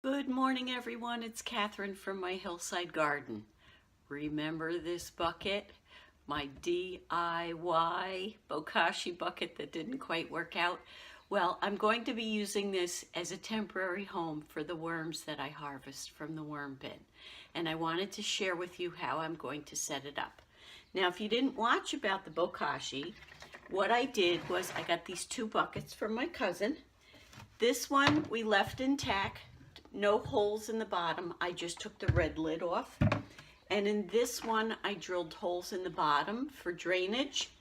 Good morning, everyone. It's Catherine from my hillside garden. Remember this bucket? My DIY bokashi bucket that didn't quite work out? Well, I'm going to be using this as a temporary home for the worms that I harvest from the worm bin. And I wanted to share with you how I'm going to set it up. Now, if you didn't watch about the bokashi, what I did was I got these two buckets from my cousin. This one we left intact. No holes in the bottom. I just took the red lid off. And in this one, I drilled holes in the bottom for drainage.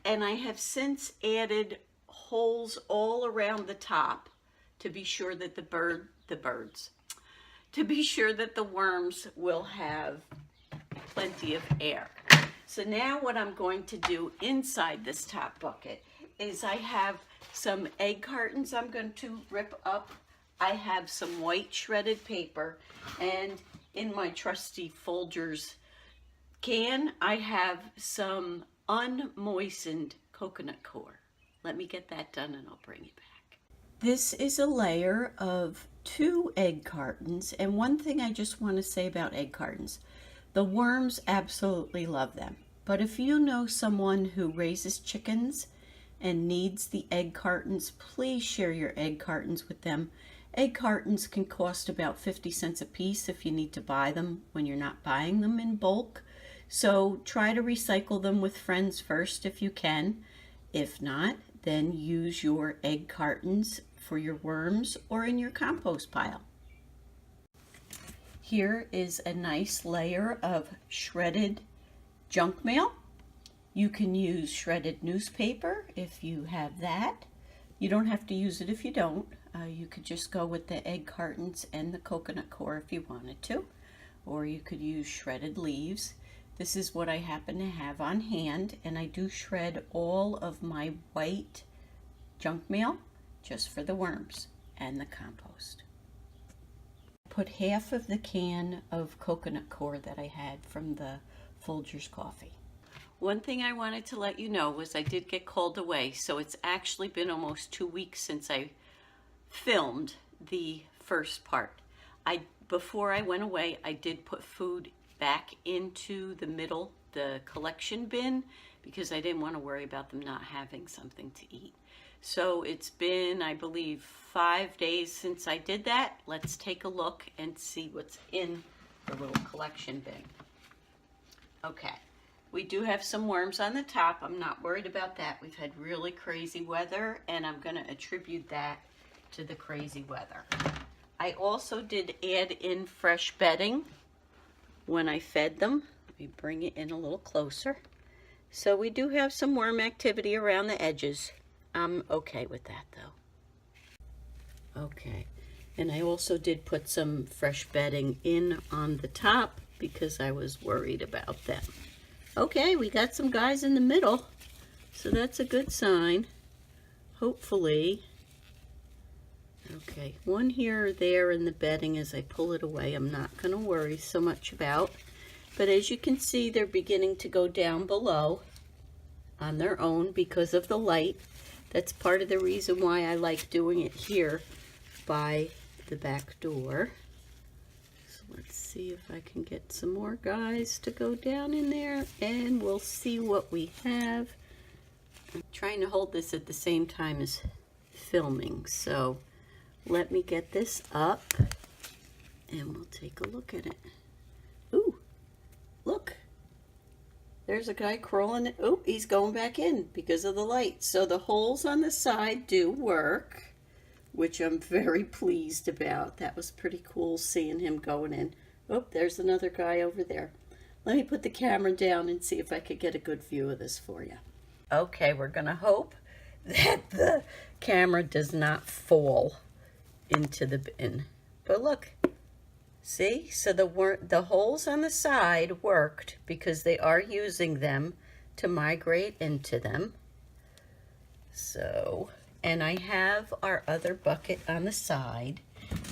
And I have since added holes all around the top to be sure that to be sure that the worms will have plenty of air. So now what I'm going to do inside this top bucket is I have some egg cartons I'm going to rip up. I have some white shredded paper, and in my trusty Folgers can, I have some unmoistened coconut coir. Let me get that done and I'll bring you back. This is a layer of 2 egg cartons, and one thing I just want to say about egg cartons, the worms absolutely love them. But if you know someone who raises chickens and needs the egg cartons, please share your egg cartons with them. Egg cartons can cost about 50 cents a piece if you need to buy them when you're not buying them in bulk. So try to recycle them with friends first if you can. If not, then use your egg cartons for your worms or in your compost pile. Here is a nice layer of shredded junk mail. You can use shredded newspaper if you have that. You don't have to use it if you don't. You could just go with the egg cartons and the coconut coir if you wanted to, or you could use shredded leaves. This is what I happen to have on hand, and I do shred all of my white junk mail just for the worms and the compost. Put half of the can of coconut coir that I had from the Folgers coffee. One thing I wanted to let you know was I did get called away, so it's actually been almost 2 weeks since I filmed the first part. Before I went away, I did put food back into the middle, the collection bin, because I didn't want to worry about them not having something to eat. So it's been, I believe, 5 days since I did that. Let's take a look and see what's in the little collection bin. Okay. We do have some worms on the top. I'm not worried about that. We've had really crazy weather, and I'm going to attribute that to the crazy weather. I also did add in fresh bedding when I fed them. Let me bring it in a little closer. So we do have some worm activity around the edges. I'm okay with that, though. Okay. And I also did put some fresh bedding in on the top because I was worried about them. Okay, we got some guys in the middle, so that's a good sign, hopefully. Okay, one here or there in the bedding as I pull it away, I'm not going to worry so much about. But as you can see, they're beginning to go down below on their own because of the light. That's part of the reason why I like doing it here by the back door. Let's see if I can get some more guys to go down in there, and we'll see what we have. I'm trying to hold this at the same time as filming, so let me get this up and we'll take a look at it. Ooh, look. There's a guy crawling. Oh, he's going back in because of the light. So the holes on the side do work, which I'm very pleased about. That was pretty cool seeing him going in. Oh, there's another guy over there. Let me put the camera down and see if I could get a good view of this for you. Okay, we're gonna hope that the camera does not fall into the bin. But look, see? So the holes on the side worked because they are using them to migrate into them. So, and I have our other bucket on the side,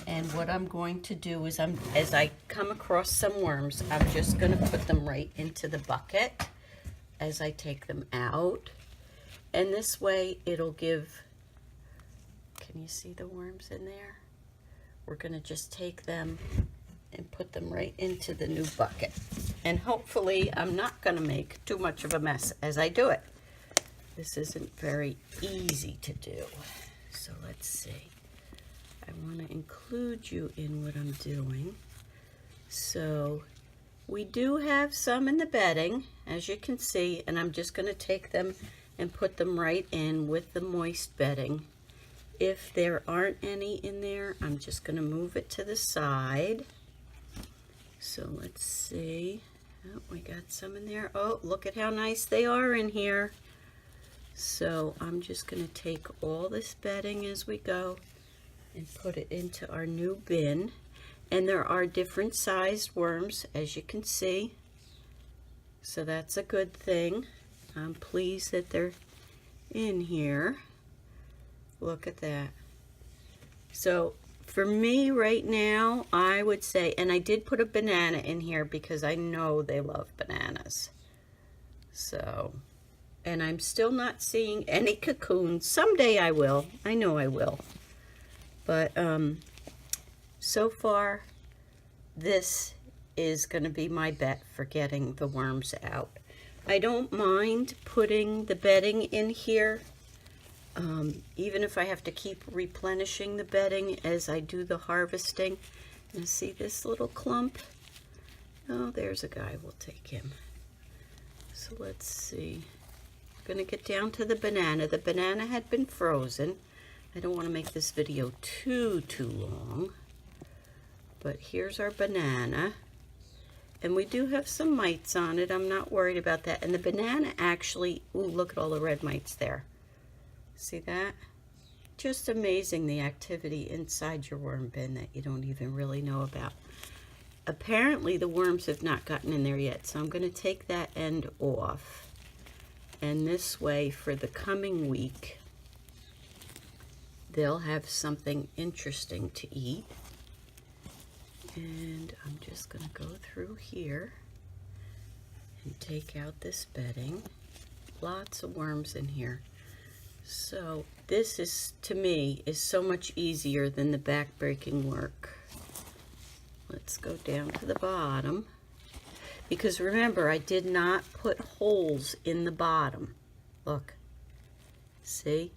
and what I'm going to do is as I come across some worms, I'm just going to put them right into the bucket as I take them out, and this way it'll give, can you see the worms in there? we're going to just take them and put them right into the new bucket. And hopefully I'm not going to make too much of a mess as I do it. This isn't very easy to do. So let's see. I want to include you in what I'm doing. So we do have some in the bedding, as you can see, and I'm just going to take them and put them right in with the moist bedding. If there aren't any in there, I'm just going to move it to the side. So let's see. Oh, we got some in there. Oh, look at how nice they are in here. So I'm just going to take all this bedding as we go and put it into our new bin. And there are different sized worms, as you can see. So that's a good thing. I'm pleased that they're in here. Look at that. So for me right now, I would say, and I did put a banana in here because I know they love bananas. So, and I'm still not seeing any cocoons. Someday I will. I know I will. But so far, this is going to be my bet for getting the worms out. I don't mind putting the bedding in here, even if I have to keep replenishing the bedding as I do the harvesting. Now see this little clump? Oh, there's a guy. We'll take him. So let's see. I'm going to get down to the banana. The banana had been frozen. I don't want to make this video too long. But here's our banana. And we do have some mites on it. I'm not worried about that. And the banana actually, ooh, look at all the red mites there. See that? Just amazing, the activity inside your worm bin that you don't even really know about. Apparently the worms have not gotten in there yet, so I'm going to take that end off. And this way, for the coming week, they'll have something interesting to eat. And I'm just going to go through here and take out this bedding. Lots of worms in here. So this is, to me, is so much easier than the back-breaking work. Let's go down to the bottom. Because remember, I did not put holes in the bottom. Look. See?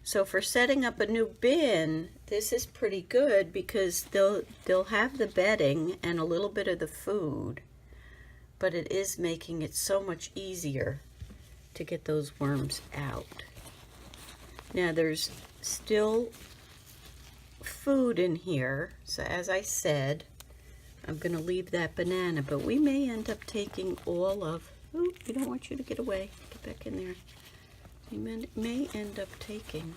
So for setting up a new bin, this is pretty good because they'll have the bedding and a little bit of the food, but it is making it so much easier to get those worms out. Now there's still food in here, so as I said, I'm going to leave that banana, but we may end up taking all of, ooh, we don't want you to get away, get back in there. We may end up taking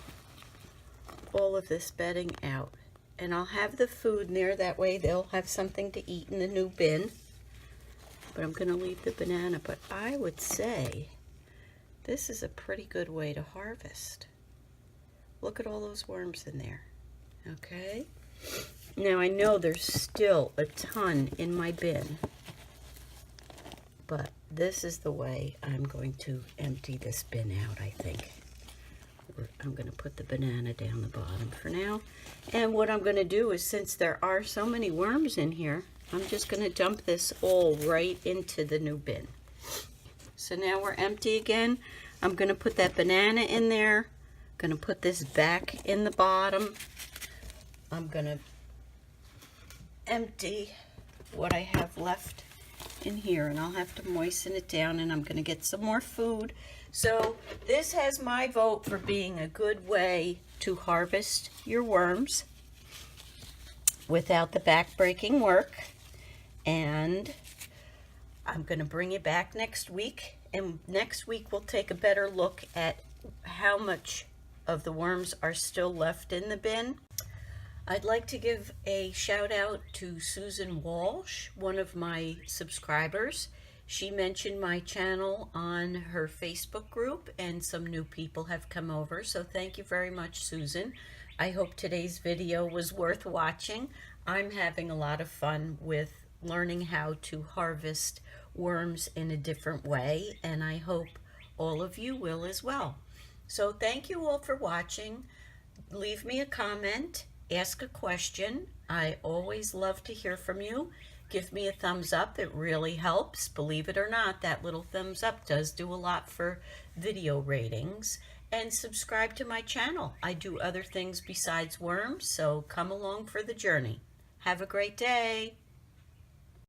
all of this bedding out. And I'll have the food in there, that way they'll have something to eat in the new bin. But I'm going to leave the banana. But I would say this is a pretty good way to harvest. Look at all those worms in there. Okay? Now I know there's still a ton in my bin. But this is the way I'm going to empty this bin out, I think. I'm going to put the banana down the bottom for now. And what I'm going to do is, since there are so many worms in here, I'm just going to dump this all right into the new bin. So now we're empty again. I'm going to put that banana in there. I'm going to put this back in the bottom. I'm going to empty what I have left in here, and I'll have to moisten it down, and I'm going to get some more food. So this has my vote for being a good way to harvest your worms without the back-breaking work. And I'm going to bring you back next week, and next week we'll take a better look at how much of the worms are still left in the bin. I'd like to give a shout out to Susan Walsh, one of my subscribers. She mentioned my channel on her Facebook group, and some new people have come over. So thank you very much, Susan. I hope today's video was worth watching. I'm having a lot of fun with learning how to harvest worms in a different way, and I hope all of you will as well. So thank you all for watching. Leave me a comment ask a question. I always love to hear from you. Give me a thumbs up. It really helps. Believe it or not, that little thumbs up does do a lot for video ratings. And subscribe to my channel. I do other things besides worms, so come along for the journey. Have a great day.